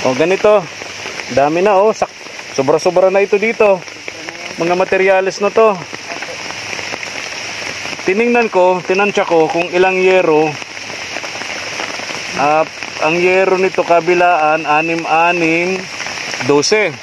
O ganito, dami na oh, sobra-sobra na ito dito. Mga materyales na to. Tiningnan ko, tinansya ko kung ilang yero. Ang yero nito kabilaan, 6, 6, 12.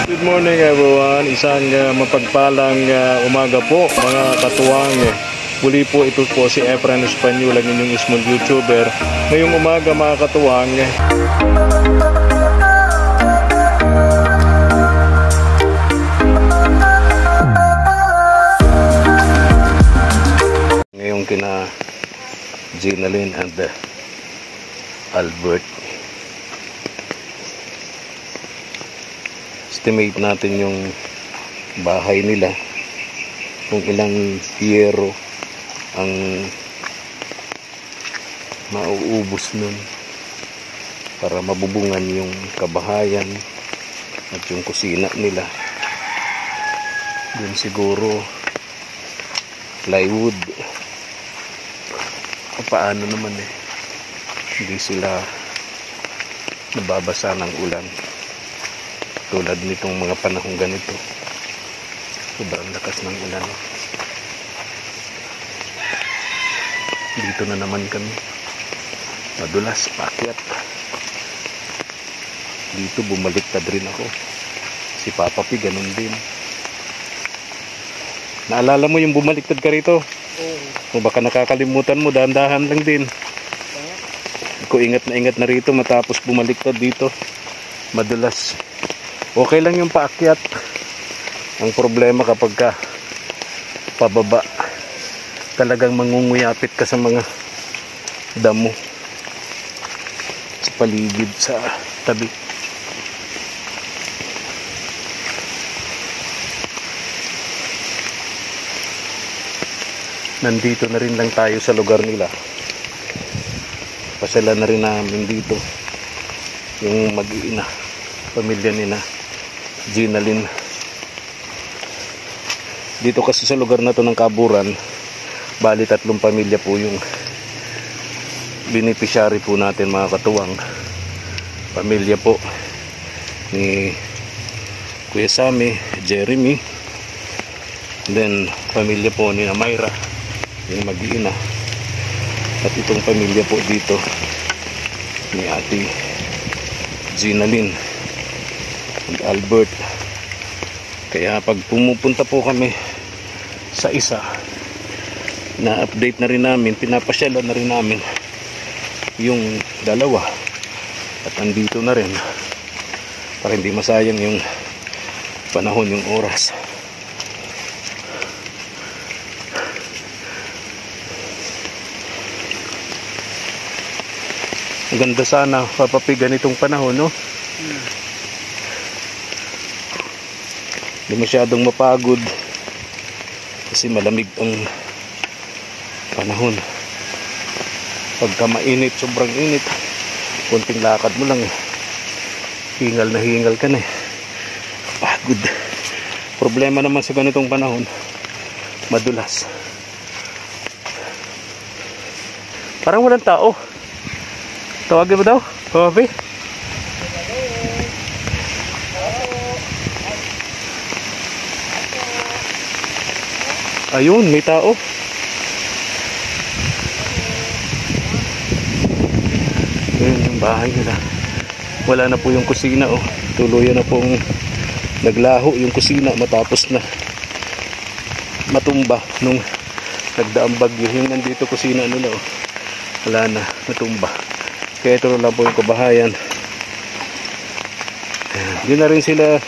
Good morning everyone. Isang mapagpalang umaga po mga katuwang. Muli po ito po si Efren Espanyol, ang inyong small YouTuber. Ngayong umaga mga katuwang. Ngayong kina Ginalyn and Albert. Estimate natin yung bahay nila, kung ilang yero ang mauubos nun para mabubungan yung kabahayan at yung kusina nila. Dun siguro plywood. Paano naman hindi sila nababasa ng ulan tulad nitong mga panahong ganito. Sobrang lakas ng ulan. Dito na naman kami, madulas, paakyat. Dito bumaliktad rin ako. Si Papa P ganun din. Naalala mo yung bumaliktad ka rito? O baka nakakalimutan mo, dahan-dahan lang din. Ako ingat na rito matapos bumaliktad dito. Madulas. Okay lang yung paakyat. Ang problema kapag ka pababa, talagang mangunguyapit ka sa mga damo sa paligid, sa tabi. Nandito na rin lang tayo sa lugar nila. Pasala na rin namin dito yung mag-iina, pamilya nila Ginalyn. Dito kasi sa lugar na to ng Kaburan, bali 3 pamilya po yung beneficiary po natin mga katuwang. Pamilya po ni Kuya Sammy, Jeremy, then pamilya po ni Mayra, yung mag-iina, at itong pamilya po dito ni Ate Ginalyn and Albert. Kaya pag pumupunta po kami sa isa, na-update na rin namin, pinapasyalan na rin namin yung dalawa, at andito na rin para hindi masayang yung panahon, yung oras. Ang ganda sana Papa P ganitong panahon, no? Hindi masyadong mapagod kasi malamig ang panahon. Pagka mainit, sobrang init, konting lakad mo lang hingal na hingal ka na pagod. Problema naman sa ganitong panahon, madulas. Parang walang tao. Tawagin mo daw, Papa P? Ayun, may tao. Ayun yung bahay nila. Wala na po yung kusina, oh. Tuluyan na pong naglaho yung kusina matapos na matumba nung nagdaang bagyo. Yung nandito kusina nila, oh. Wala na, natumba. Kaya ito lang po yung kabahayan. Hindi na rin sila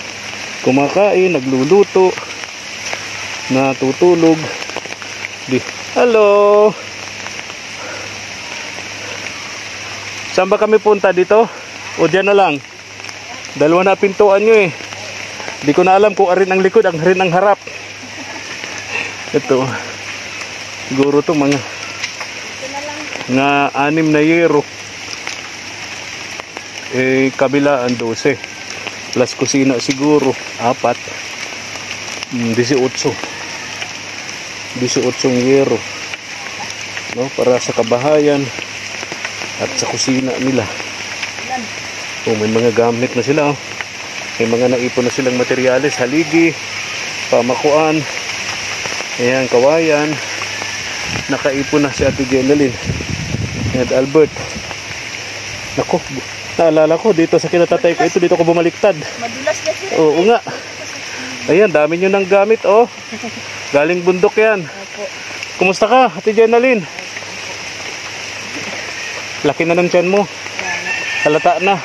kumakain, nagluluto, natutulog. Hello! Saan ba kami punta dito? O dyan na lang? Dalawa na pintuan nyo eh. Di ko na alam kung arin ang likod, ang rin ang harap. Ito. Siguro to mga 6 na yero. Kabilaan 12. Plus kusina siguro 4. 18 yero. no, para sa kabahayan at sa kusina nila. May mga gamit na sila. May mga naipon na silang materyales, haligi, pamakuan, ayan, kawayan. Nakaipon na si Ate Jeneline at Albert. Naku, naalala ko dito sa kinatatay ko ito, dito ko bumaliktad. Madulas na sila. Oo nga. Ayan, dami nyo ng gamit, oh. Galing bundok yan. Opo. Kumusta ka, Ate Jeneline? Laki na ng tiyan mo. Halata na.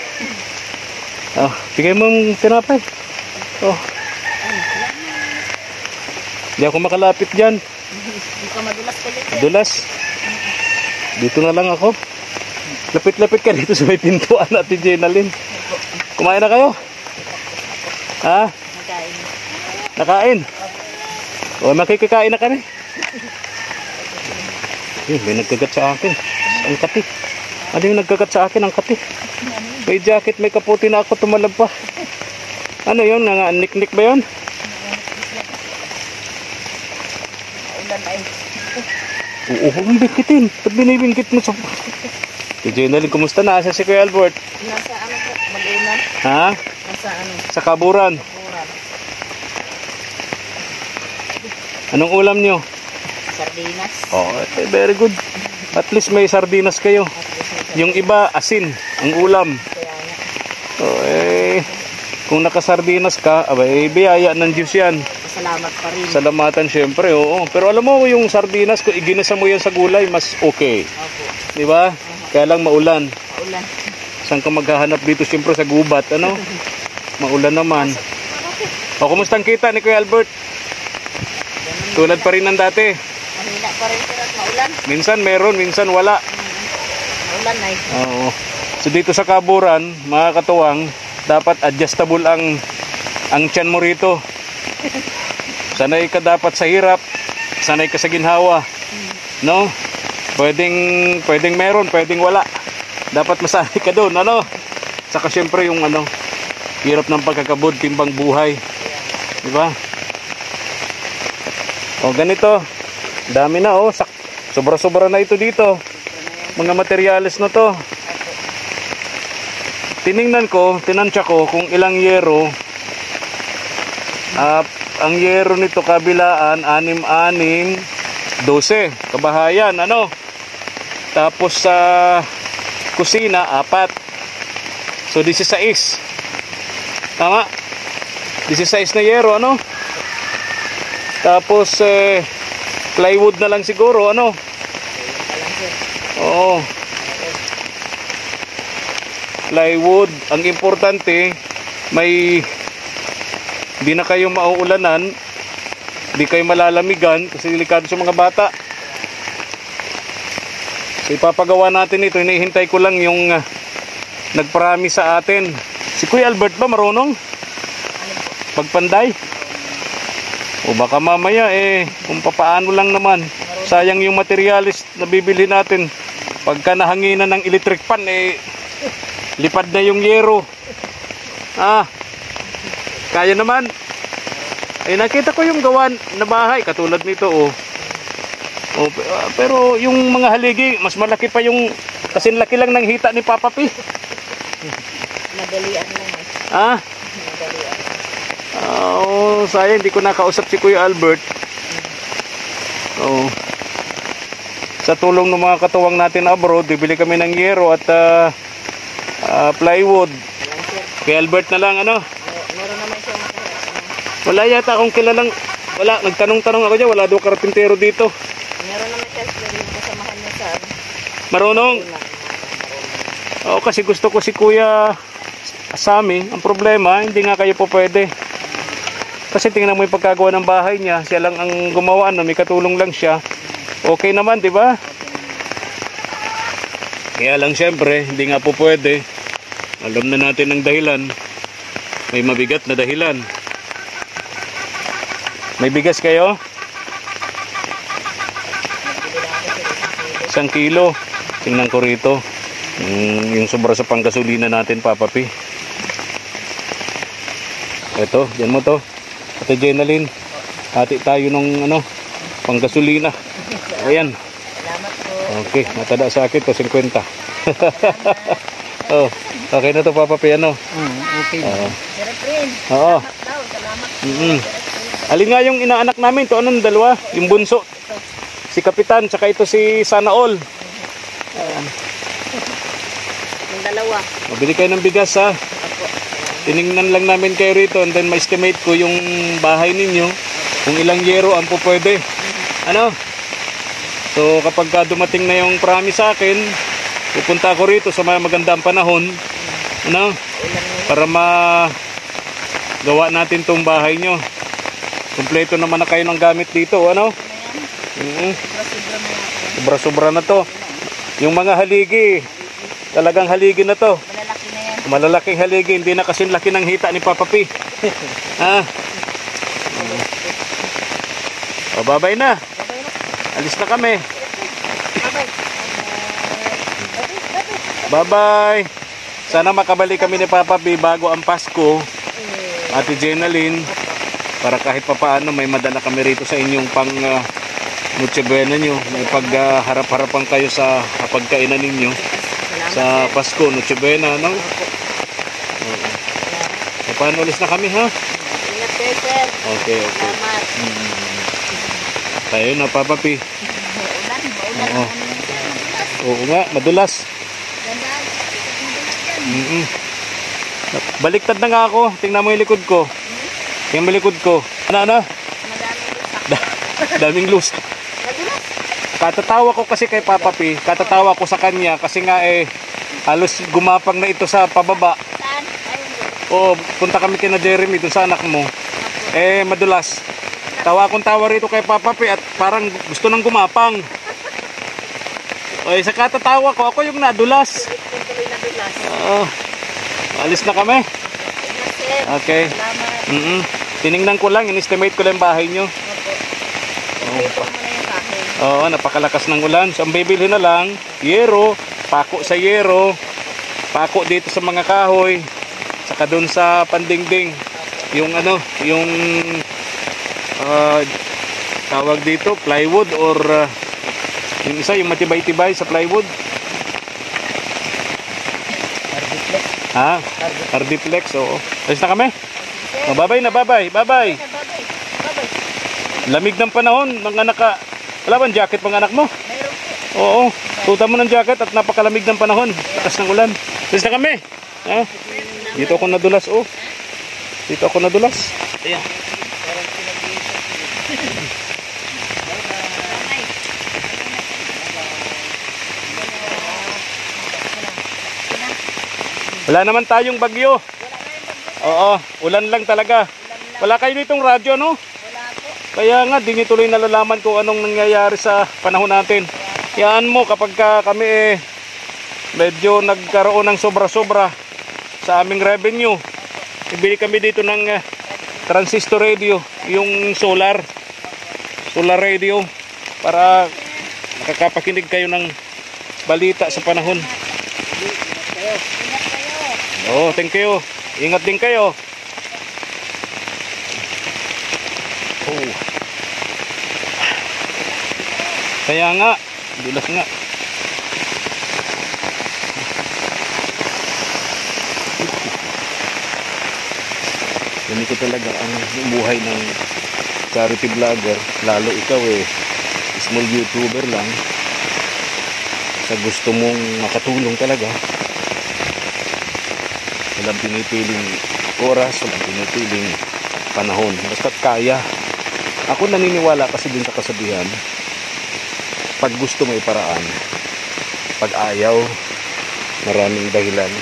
Oh, bigay mo yung tinapay. Oh. Hindi ako makalapit dyan. Hindi ka madulas ulit. Dulas. Dito na lang ako. Lapit-lapit ka dito sa may pintuan, Ate Jeneline. Kumain na kayo? Ha? Nakain. Nakain? O, makikikain na kami. May nagkagat sa akin. Ang kati. Ano yung nagkagat sa akin? Ang kati. May jacket, may kaputi na ako, tumalab pa. Ano yun? Niknik ba yun? Ulan ay. Oo, ang bikitin. Ba't binibingkit mo sa... Jeneline, kumusta na? Asa si Kuya Albert? Nasa ano po? Mag-unan. Ha? Nasa ano? Sa kaburan. Uran. Anong ulam nyo? Sardinas. Oh, very good. At least may sardinas kayo. At least may Yung iba, asin, ang ulam. kaya nga. Oh, kung nakasardinas ka, abay, biyaya ng Diyos yan. Salamat pa rin. Salamatan syempre, oo. Pero alam mo, yung sardinas, kung iginasa mo yan sa gulay, mas okay. Opo. Di ba? Kaya lang maulan. Ulan. Saan ka maghahanap dito? Siyempre sa gubat, ano? Maulan naman. O, kumusta ang kita ni Kuya Albert? Tulad pa rin ng dati. Mahina pa rin sila at maulan. Minsan meron, minsan wala. Maulan ay. Oo. So dito sa kaburan, mga katuwang, dapat adjustable ang tiyan mo rito. Sanay ka dapat sa hirap, sanay ka sa ginhawa. No? Pwedeng meron, pwedeng wala. Dapat masanay ka doon, ano? Saka syempre yung ano, hirap ng pagkakabod, timbang buhay. Di ba? O ganito, dami na oh, sobra-sobra na ito dito. Mga materyales na to. Tiningnan ko, tinansya ko kung ilang yero. Ang yero nito kabilaan, 6-6, 12. Kabahayan, ano? Tapos sa kusina, 4. So 16. Tama? 16 na yero, ano? Tapos plywood na lang siguro, ano? Oo. Plywood, ang importante, di na kayo mauulanan, di kayo malalamigan kasi delikado sa mga bata. So ipapagawa natin ito, hinihintay ko lang yung nagpromise sa atin. Si Kuya Albert ba marunong? Pagpanday? O baka mamaya kung papaano lang naman. Sayang yung materialis na bibili natin. Pagka nahanginan ng electric pan, lipad na yung yero. Kaya naman. Nakita ko yung gawan na bahay katulad nito, oh. Pero yung mga haligi, mas malaki pa yung kasi laki lang ng hita ni Papa P. Madalian lang eh. Madalian. Sayang hindi ko nakausap si Kuya Albert. Sa tulong ng mga katuwang natin abroad, bibili kami ng yero at plywood. Kay Albert na lang, ano? Meron naman siya. Wala yata akong kilalang, wala, nagtanong-tanong ako dyan, wala daw karpintero dito. Meron naman siya yung kasamahan niya sa Marunong? Oo, kasi gusto ko si Kuya Sammy. Ang problema, hindi nga kayo po pwede. Kasi tingnan mo yung pagkagawa ng bahay niya, siya lang ang gumawa, no? May katulong lang siya. Okay naman, di ba? Kaya lang syempre, hindi nga po pwede. Alam na natin ang dahilan. May mabigat na dahilan. May bigas kayo? 1 kilo. Tingnan ko rito. Yung sobra sa panggasolina natin, Papa P. Ito, yan mo to. Ate Jeneline, hati tayo ng panggasolina. Ayan. Salamat Okay, matada sa akin to 50. Oh, okay na to Papa P, ano? Okay. Oo. Sir Prin. Oo. Salamat daw. Salamat. Mm-mm. Alin nga yung inaanak namin to, anong dalawa? Yung bunso. Si Kapitan, tsaka ito si Sana All. Yung dalawa. Mabili kayo ng bigas ha. Opo. Tiningnan lang namin kayo rito and then ma-estimate ko yung bahay ninyo kung ilang yero ang po pwede. Ano? So kapag dumating na yung promise sa akin, pupunta ako rito sa magandang panahon. Ano? Para magawa natin tong bahay nyo. Kumpleto naman na kayo ng gamit dito. Ano? Sobra-sobra na yan. Sobra-sobra na to. Yung mga haligi, talagang haligi na to. Malalaki na yan. Malalaking haligi, hindi na kasing laki ng hita ni Papa P. Ha? O, babay na. Alis na kami. Bye-bye. Sana makabalik kami ni Papa P bago ang Pasko. Ate Jenaline, para kahit papaano may madala kami rito sa inyong pang Noche Buena nyo. May pagharap-harapan kayo sa pagkainan ninyo sa Pasko, Noche Buena, no? So, paano ulis na kami, ha? Ingat kayo, sir. Okay. Salamat. Tayo na, Papa P. Maulan. Oo. Oo nga, madulas. Gandaan. Baliktad na nga ako. Tingnan mo yung likod ko. Tingnan mo yung likod ko. Ano? Daming loose. Madulas. Katatawa ko kasi kay Papa P. Katatawa ko sa kanya kasi nga halos gumapang na ito sa pababa. Saan? Ayun. Oo, punta kami kina Jeremy dun sa anak mo. Madulas. Tawa akong tawa rito kay Papa P at parang gusto nang gumapang. Sa katatawa ko, ako yung nadulas. Tuloy na dulas. Oo. Alis na kami. Ingat, sir. Okay. Salamat. Tiningnan ko lang, in-estimate ko lang yung bahay nyo. Ito mo na yung kahoy. Oo, napakalakas ng ulan. So, ang bibili na lang, yero, pako sa yero, pako dito sa mga kahoy, saka doon sa pandingding. Yung tawag dito, plywood or yung isa, yung matibay-tibay sa plywood. Hardiplex, oo. Alis na kami? Bye-bye na, bye-bye. Bye-bye. Lamig ng panahon, mga anak ka. Wala bang jacket mga anak mo? Mayroon po. Oo, suotan mo ng jacket at napakalamig ng panahon. Lakas ng ulan. Alis na kami. Dito ako nadulas, oh. Dito ako nadulas. Ayan. Wala naman tayong bagyo. Oo, ulan lang talaga. Wala kayo ditong radyo, no? Wala po. Kaya nga, di nyo tuloy nalalaman kung anong nangyayari sa panahon natin. Yan mo, kapag kami medyo nagkaroon ng sobra-sobra sa aming revenue, ibili kami dito ng transistor radio, yung solar radio, para nakakapakinig kayo ng balita sa panahon. Oh, thank you. Ingat din kayo. Oh. Kaya nga, dulas nga. Ganito talaga ang buhay ng charity vlogger, lalo ikaw small YouTuber lang. Sa gusto mong makatulong talaga. Walang pinipiling oras, walang pinipiling panahon. Basta't kaya. Ako naniniwala kasi din sa kasabihan, pag gusto mo iparaan, pag ayaw, maraming dahilan.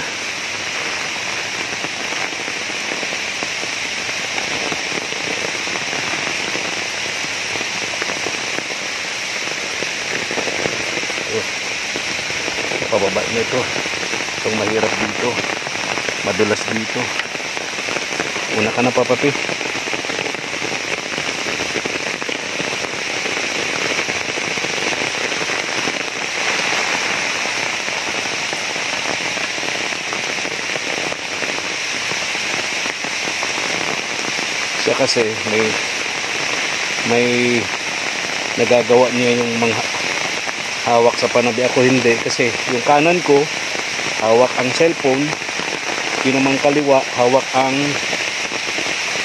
Pababa nito. Itong mahirap dito. Madulas dito. Una ka na, Papa P. Siya kasi may nagagawa niya yung mga hawak sa panabi, ako hindi. Kasi yung kanan ko, hawak ang cellphone. Yung namang kaliwa, hawak ang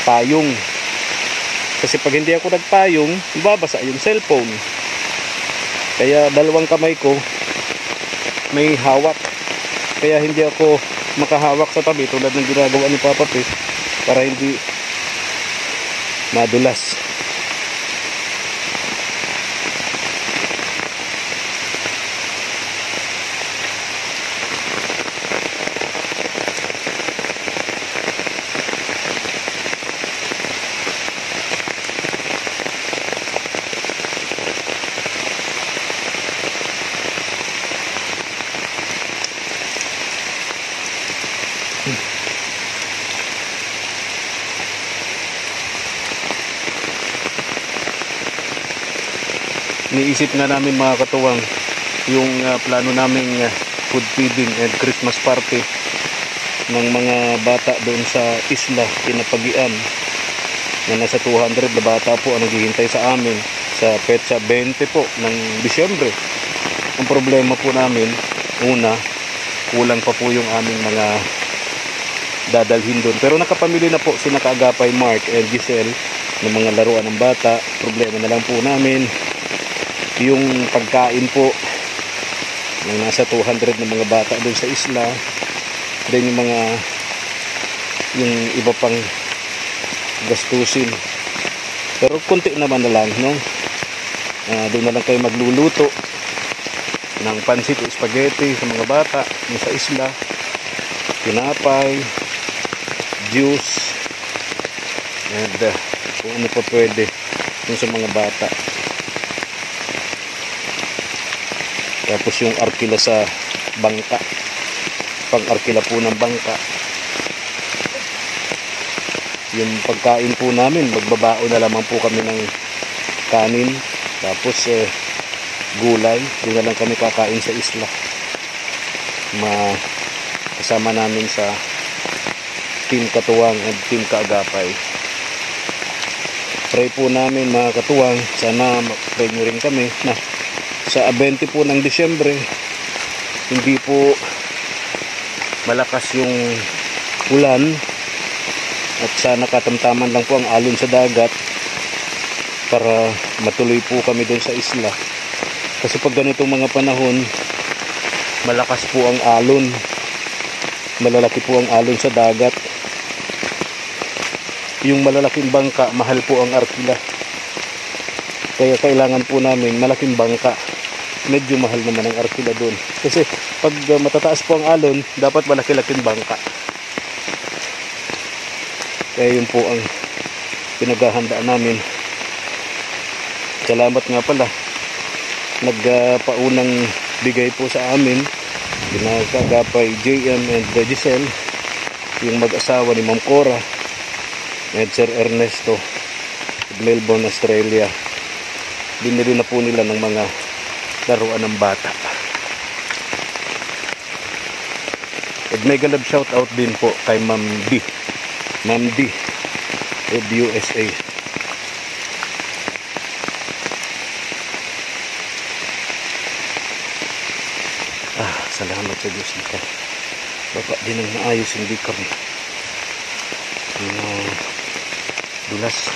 payong. Kasi pag hindi ako nagpayong, babasa yung cellphone. Kaya dalawang kamay ko may hawak. Kaya hindi ako makahawak sa tabi tulad ng ginagawa ni Papa Pis para hindi madulas. Iniisip nga namin mga katuwang yung plano naming food feeding and Christmas party ng mga bata doon sa isla Pinapagian na nasa 200 na bata po ang naghihintay sa amin sa petsa 20 po ng Disyembre. Ang problema po namin, una, kulang pa po yung aming mga dadalhin doon. Pero nakapamili na po si Nakaagapay Mark and Giselle ng mga laruan ng bata. Problema na lang po namin yung pagkain po ng nasa 200 ng mga bata doon sa isla. Then yung iba pang gastusin. Pero konti naman na lang, no? Doon na lang kayo magluluto ng pansit o spaghetti sa mga bata sa isla. Tinapay, juice, and kung ano pa pwede yung sa mga bata. Tapos yung arkila sa bangka, pang arkila po ng bangka. Yung pagkain po namin, magbabao na lamang po kami ng kanin, tapos gulay. Doon na lang kami kakain sa isla, kasama namin sa Team Katuwang at Team Kaagapay. Pray po namin mga katuwang, sana pray nyo rin kami na sa 20 po ng Disyembre hindi po malakas yung ulan at sana katamtaman lang po ang alon sa dagat para matuloy po kami doon sa isla. Kasi pag ganitong mga panahon, malakas po ang alon, malalaki po ang alon sa dagat. Yung malalaking bangka, mahal po ang arkila, kaya kailangan po namin malaking bangka. Medyo mahal naman ang arkila doon kasi pag matataas po ang alon, dapat malaki-laking bangka. Kaya yun po ang pinaghahandaan namin. Salamat nga pala, nagpaunang bigay po sa amin Nakaagapay JM and Giselle, yung mag-asawa ni Ma'am Cora and Sir Ernesto, Melbourne, Australia. Binili na po nila ng mga laruan ng bata. At mega love shout out din po kay Ma'am D of USA. Salamat sa Diyos nito. Baba din ang maayos, hindi kami dulas.